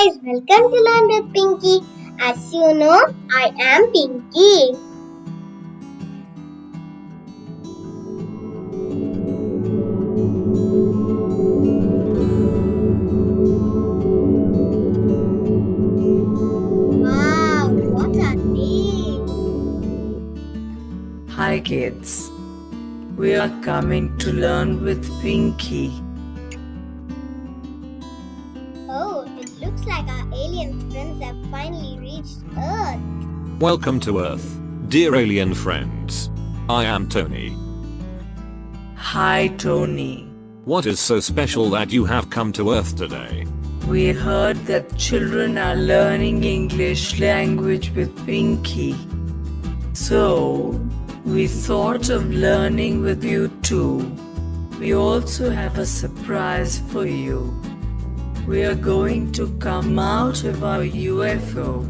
guys, welcome to Learn with Pinky. As you know, I am Pinky. Wow, what are they? Hi kids, we are coming to learn with Pinky. Oh, it looks like our alien friends have finally reached Earth. Welcome to Earth, dear alien friends. I am Tony. Hi Tony. What is so special that you have come to Earth today? We heard that children are learning English language with Pinky. So, we thought of learning with you too. We also have a surprise for you. We are going to come out of our UFO.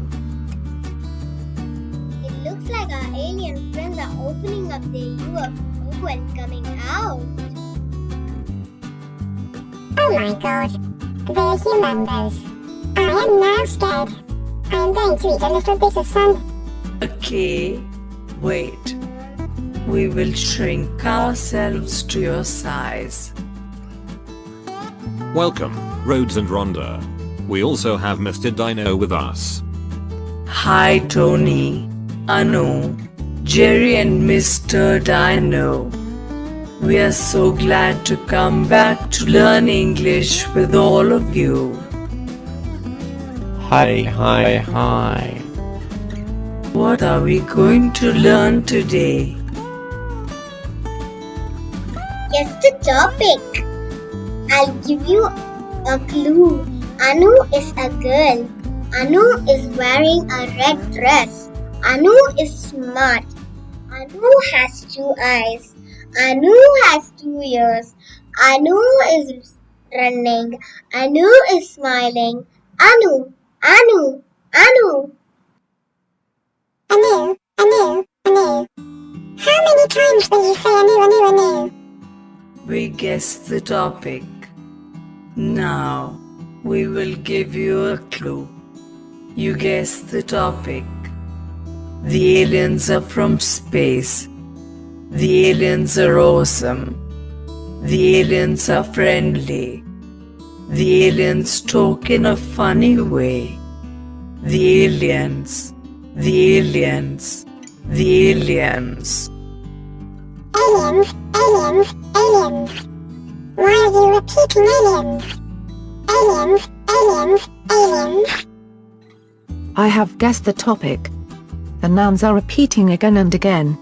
It looks like our alien friends are opening up their UFO and coming out. Oh my god, they're humongous. I am now scared. I am going to eat a little bit of sun. Okay, wait. We will shrink ourselves to your size. Welcome, Rhodes and Rhonda. We also have Mr. Dino with us. Hi Tony, Anu, Jerry and Mr. Dino. We are so glad to come back to learn English with all of you. Hi. What are we going to learn today? Guess the topic. I'll give you a clue. Anu is a girl. Anu is wearing a red dress. Anu is smart. Anu has 2 eyes. Anu has 2 ears. Anu is running. Anu is smiling. Anu. Anu. How many times will you say anu? We guessed the topic. Now, we will give you a clue. You guessed the topic. The aliens are from space. The aliens are awesome. The aliens are friendly. The aliens talk in a funny way. The aliens. Aliens. Why are you repeating aliens? Aliens. I have guessed the topic. The nouns are repeating again and again.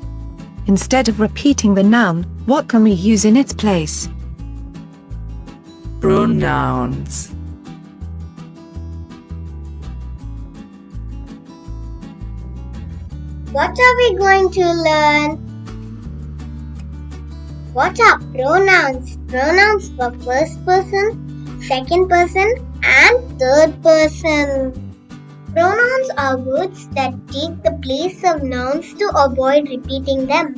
Instead of repeating the noun, what can we use in its place? Pronouns. What are we going to learn? What are pronouns? Pronouns for first person, second person, and third person. Pronouns are words that take the place of nouns to avoid repeating them.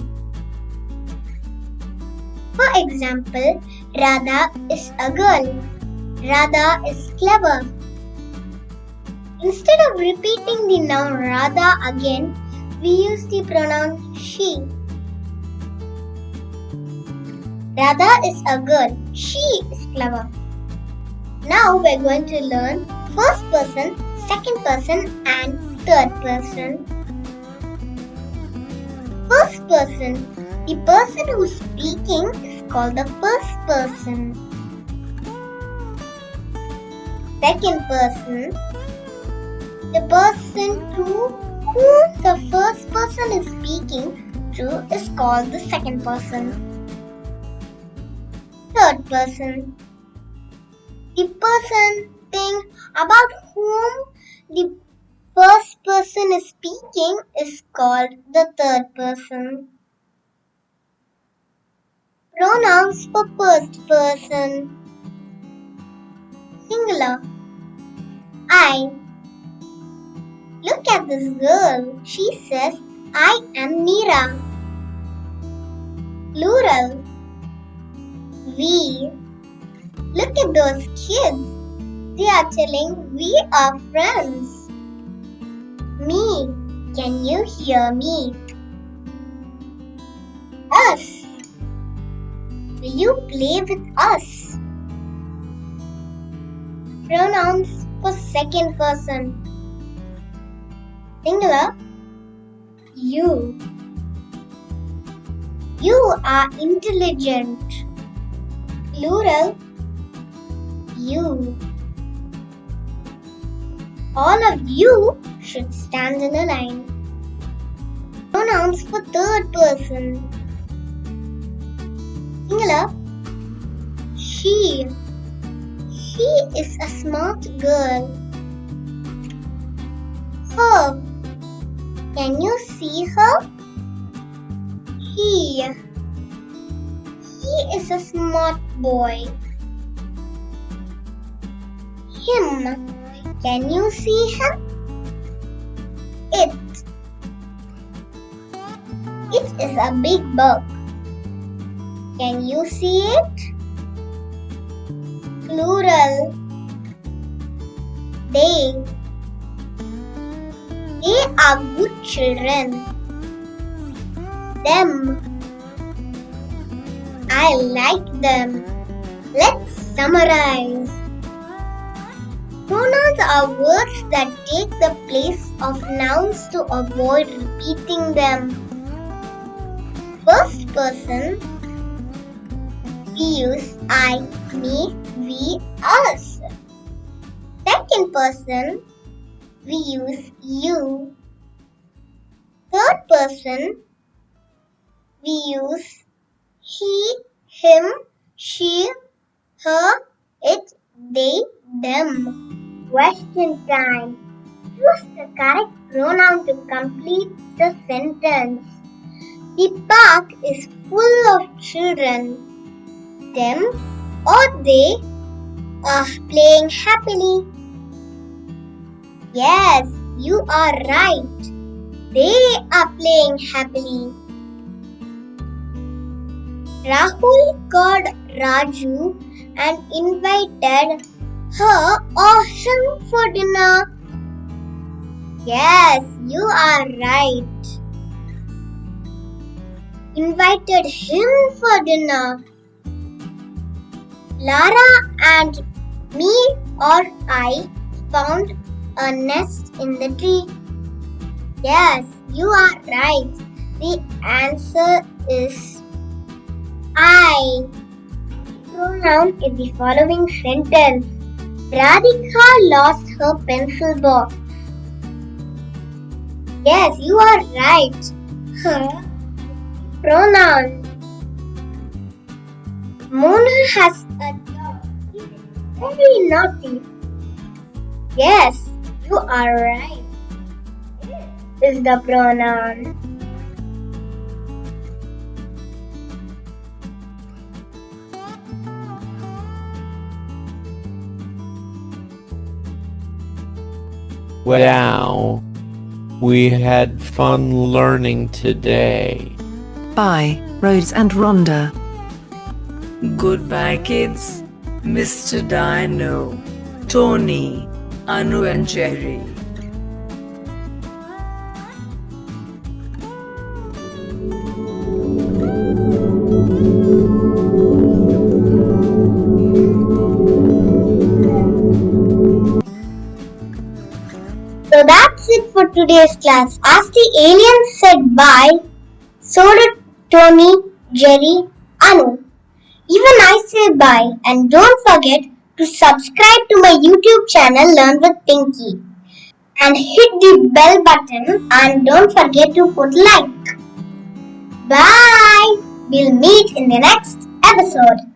For example, Radha is a girl. Radha is clever. Instead of repeating the noun Radha again, we use the pronoun she. Radha is a girl. She is clever. Now we're going to learn first person, second person, and third person. First person. The person who's speaking is called the first person. Second person. The person to whom the first person is speaking to is called the second person. Third person. The thing about whom the first person is speaking is called the third person. Pronouns for first person. Singular. I. Look at this girl. She says, I am Meera. Plural. We. Look at those kids. They are telling we are friends. Me, can you hear me? Us, will you play with us? Pronouns for second person. Singular, you. You are intelligent. Plural, you. All of you should stand in a line. Pronouns for third person. Singular, she. She is a smart girl. Her. Can you see her? He. He is a smart boy. Him. Can you see him? It. It is a big bug. Can you see it? Plural. They. They are good children. Them. I like them. Let's summarize. Pronouns are words that take the place of nouns to avoid repeating them. First person, we use I, me, we, us. Second person, we use you. Third person, we use he, him, she, her, it, they, them. Question time. Choose the correct pronoun to complete the sentence. The park is full of children. Them or they are playing happily. Yes, you are right. They are playing happily. Rahul called Raju and invited her or him for dinner. Yes, you are right. Invited him for dinner. Lara and me or I found a nest in the tree. Yes, you are right. The answer is I. Pronoun in the following sentence. Radhika lost her pencil box. Yes, you are right. Her pronoun. Mona has a dog. He is very naughty. Yes, you are right. It is the pronoun. Wow, we had fun learning today. Bye, Rose and Rhonda. Goodbye, kids. Mr. Dino, Tony, Anu, and Jerry. So that's it for today's class. As the aliens said bye, so did Tony, Jerry, Anu. Even I say bye, and don't forget to subscribe to my YouTube channel Learn with Pinky and hit the bell button and don't forget to put like. Bye! We'll meet in the next episode.